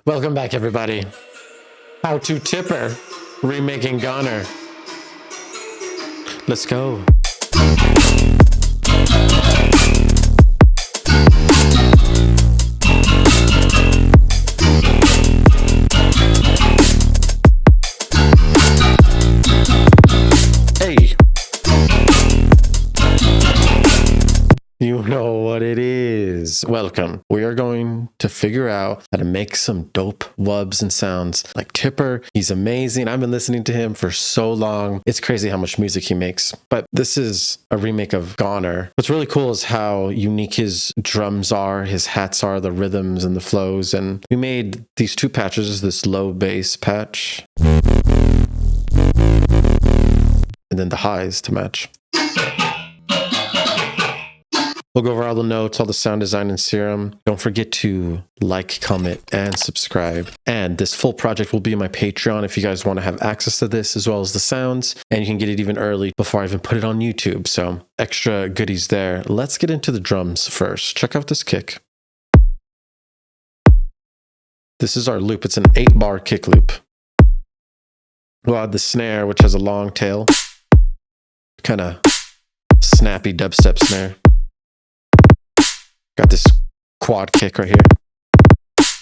Welcome back, everybody. How to Tipper, remaking Goner. Let's go. Hey. You know what it is. Welcome. We are going to figure out how to make some dope wubs and sounds like Tipper. He's amazing. I've been listening to him for so long. It's crazy how much music he makes. But this is a remake of Goner. What's really cool is how unique his drums are, his hats are, the rhythms and the flows. And we made these two patches, this low bass patch, and then the highs to match. We'll go over all the notes, all the sound design in Serum. Don't forget to like, comment, and subscribe. And this full project will be in my Patreon if you guys want to have access to this as well as the sounds. And you can get it even early before I even put it on YouTube. So extra goodies there. Let's get into the drums first. Check out this kick. This is our loop. It's an 8-bar kick loop. We'll add the snare, which has a long tail. Kind of snappy dubstep snare. Got this quad kick right here.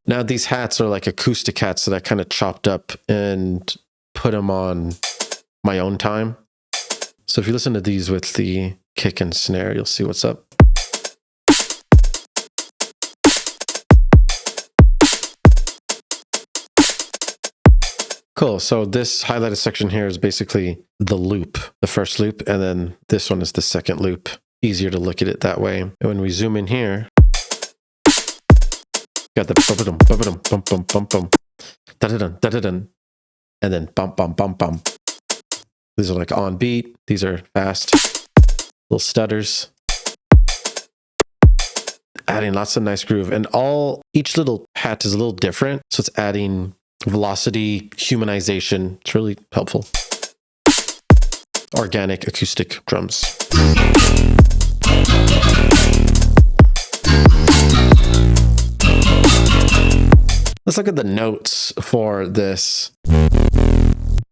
Now these hats are like acoustic hats that I kind of chopped up and put them on my own time. So if you listen to these with the kick and snare, you'll see what's up. Cool. So this highlighted section here is basically the loop, the first loop, and then this one is the second loop. Easier to look at it that way. And when we zoom in here, got the bum bum bum bum bum bum da-da-dun, da-da-dun, and then bum bum bum bum. These are like on beat. These are fast little stutters. Adding lots of nice groove, and each little hat is a little different, so it's adding velocity, humanization. It's really helpful. Organic acoustic drums. Let's look at the notes for this.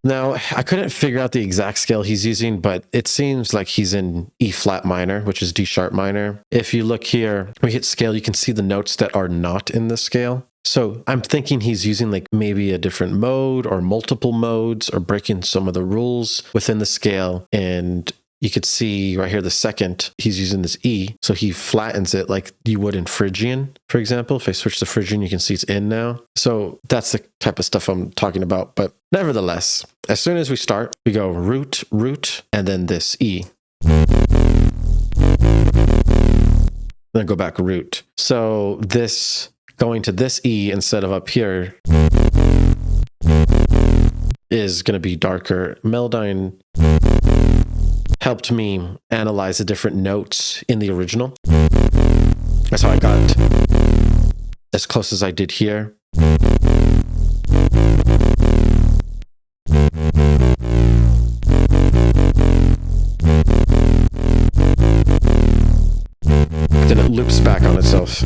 Now, I couldn't figure out the exact scale he's using, but it seems like he's in E flat minor, which is D sharp minor. If you look here, we hit scale, you can see the notes that are not in the scale. So I'm thinking he's using like maybe a different mode or multiple modes or breaking some of the rules within the scale. And you could see right here, the second, he's using this E. So he flattens it like you would in Phrygian, for example. If I switch to Phrygian, you can see it's in now. So that's the type of stuff I'm talking about. But nevertheless, as soon as we start, we go root, root, and then this E. Then go back root. So this going to this E instead of up here is going to be darker. Melodyne helped me analyze the different notes in the original. That's how I got as close as I did here. Then it loops back on itself.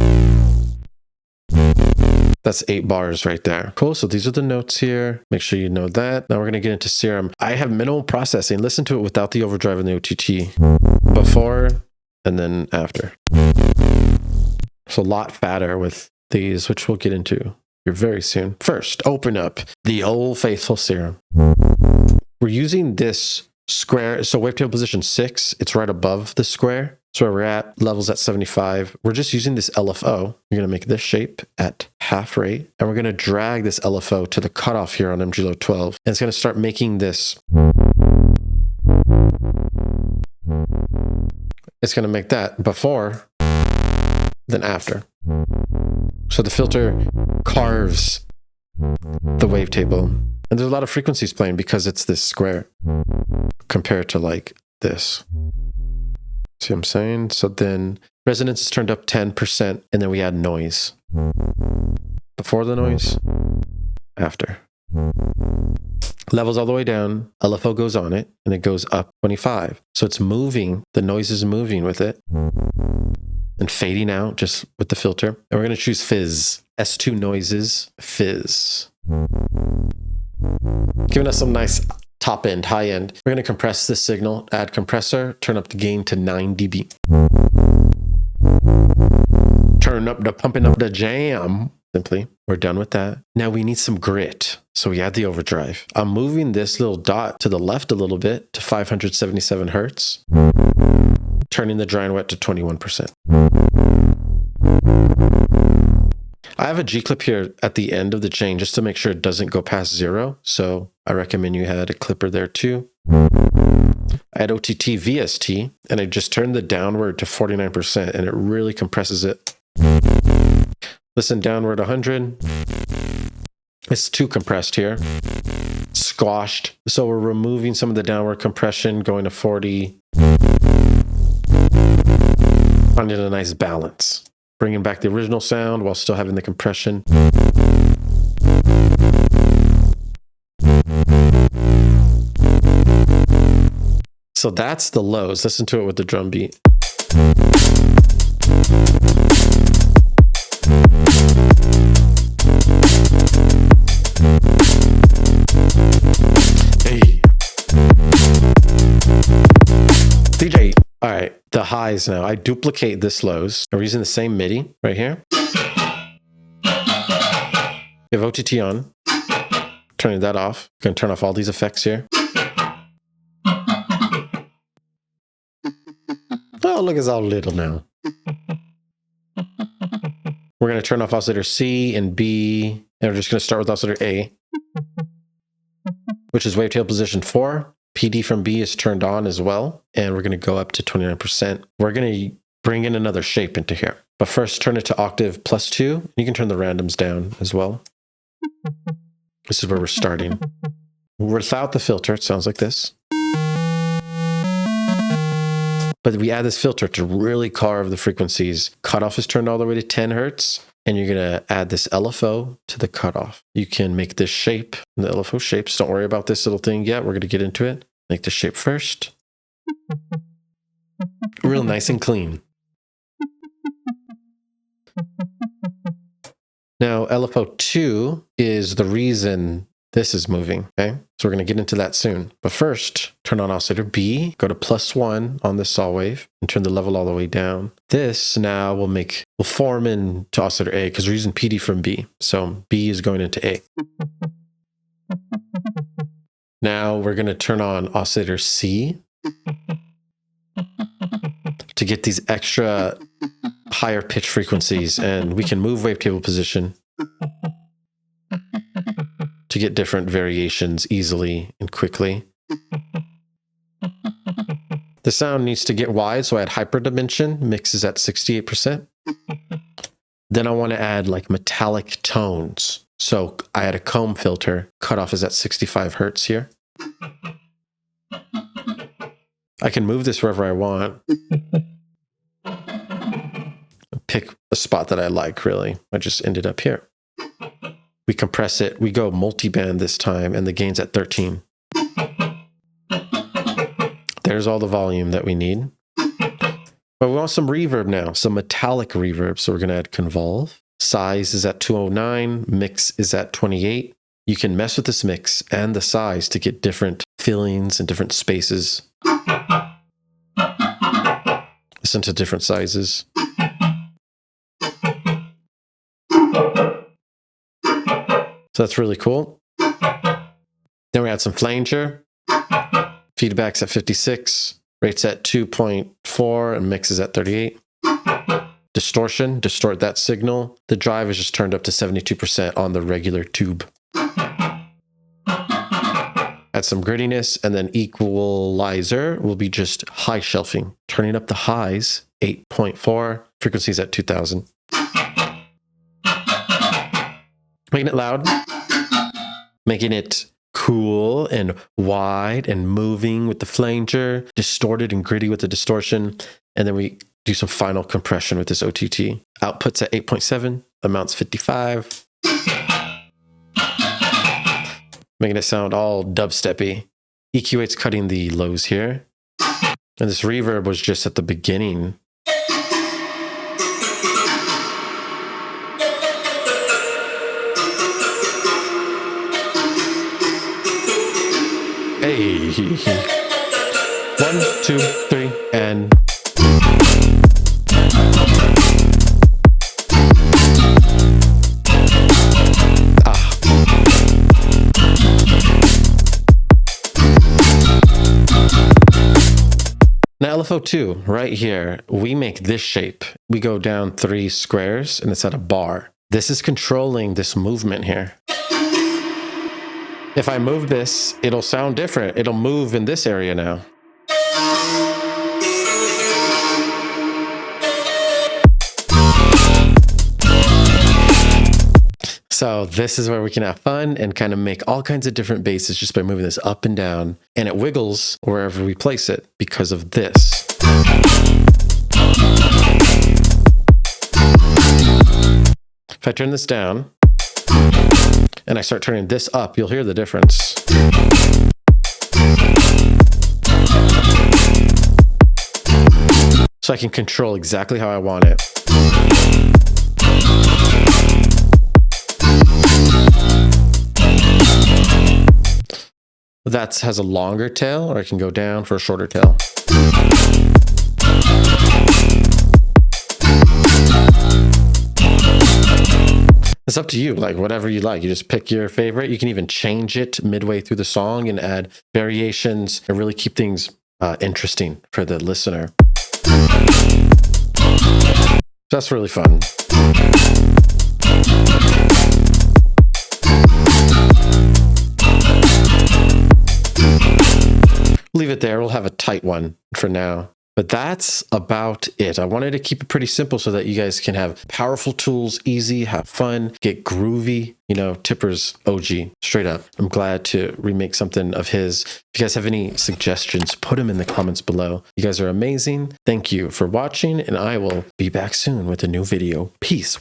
That's 8 bars right there. Cool. So these are the notes here. Make sure you know that. Now we're going to get into Serum. I have minimal processing. Listen to it without the overdrive and the OTT. Before and then after. It's a lot fatter with these, which we'll get into here very soon. First, open up the old faithful Serum. We're using this square. So wavetable position 6. It's right above the square. So where we're at, levels at 75. We're just using this LFO. We're going to make this shape at half rate. And we're going to drag this LFO to the cutoff here on MG Low 12. And it's going to start making this. It's going to make that before, then after. So the filter carves the wavetable. And there's a lot of frequencies playing because it's this square compared to like this. See what I'm saying? So then resonance is turned up 10%, and then we add noise. Before the noise, after. Levels all the way down, LFO goes on it, and it goes up 25. So it's moving, the noise is moving with it. and fading out just with the filter. And we're going to choose Fizz. S2 Noises, Fizz. Giving us some nice top end, high end. We're going to compress this signal, add compressor, turn up the gain to 9 dB. Turn up the pumping up the jam. Simply, we're done with that. Now we need some grit. So we add the overdrive. I'm moving this little dot to the left a little bit to 577 Hertz, turning the dry and wet to 21%. I have a G clip here at the end of the chain just to make sure it doesn't go past 0. So I recommend you had a clipper there too. I had OTT VST and I just turned the downward to 49% and it really compresses it. Listen, downward 100. It's too compressed here. Squashed. So we're removing some of the downward compression, going to 40. Finding a nice balance. Bringing back the original sound while still having the compression. So that's the lows. Listen to it with the drum beat. Hey. DJ. All right, the highs now. I duplicate this lows. We're using the same MIDI right here. You have OTT on. Turning that off. Going to turn off all these effects here. Oh, look, it's all little now. We're going to turn off oscillator C and B, and we're just going to start with oscillator A, which is wavetail position 4. PD from B is turned on as well, and we're going to go up to 29%. We're going to bring in another shape into here, but first turn it to octave +2. You can turn the randoms down as well. This is where we're starting. Without the filter, it sounds like this. But we add this filter to really carve the frequencies. Cutoff is turned all the way to 10 Hertz. And you're going to add this LFO to the cutoff. You can make this shape, the LFO shapes. Don't worry about this little thing yet. We're going to get into it. Make the shape first. Real nice and clean. Now, LFO 2 is the reason this is moving, okay? So we're going to get into that soon. But first, turn on oscillator B, go to +1 on this saw wave, and turn the level all the way down. This now will form into oscillator A because we're using PD from B. So B is going into A. Now we're going to turn on oscillator C to get these extra higher pitch frequencies, and we can move wavetable position to get different variations easily and quickly. The sound needs to get wide, so I add hyperdimension. Mix is at 68%. Then I want to add like metallic tones. So I add a comb filter. Cutoff is at 65 Hertz here. I can move this wherever I want. Pick a spot that I like, really. I just ended up here. We compress it. We go multi-band this time, and the gain's at 13. There's all the volume that we need. But we want some reverb now, some metallic reverb. So we're going to add convolve. Size is at 209. Mix is at 28. You can mess with this mix and the size to get different fillings and different spaces. Listen to different sizes. So that's really cool. Then we add some flanger. Feedback's at 56. Rate's at 2.4 and mix is at 38. Distortion, distort that signal. The drive is just turned up to 72% on the regular tube. Add some grittiness, and then equalizer will be just high shelving. Turning up the highs, 8.4, frequencies at 2000. Making it loud. Making it cool and wide and moving with the flanger, distorted and gritty with the distortion. And then we do some final compression with this OTT. Output's at 8.7, amount's 55. Making it sound all dubsteppy. EQ8's cutting the lows here. And this reverb was just at the beginning. Hey. 1, 2, 3, and... Now LFO2, right here, we make this shape. We go down 3 squares and it's at a bar. This is controlling this movement here. If I move this, it'll sound different. It'll move in this area now. So this is where we can have fun and kind of make all kinds of different basses just by moving this up and down. And it wiggles wherever we place it because of this. If I turn this down and I start turning this up, you'll hear the difference. So I can control exactly how I want it. That has a longer tail, or I can go down for a shorter tail. It's up to you, like whatever you like. You just pick your favorite. You can even change it midway through the song and add variations and really keep things interesting for the listener. That's really fun. Leave it there. We'll have a tight one for now. But that's about it. I wanted to keep it pretty simple so that you guys can have powerful tools, easy, have fun, get groovy. You know, Tipper's OG, straight up. I'm glad to remake something of his. If you guys have any suggestions, put them in the comments below. You guys are amazing. Thank you for watching, and I will be back soon with a new video. Peace.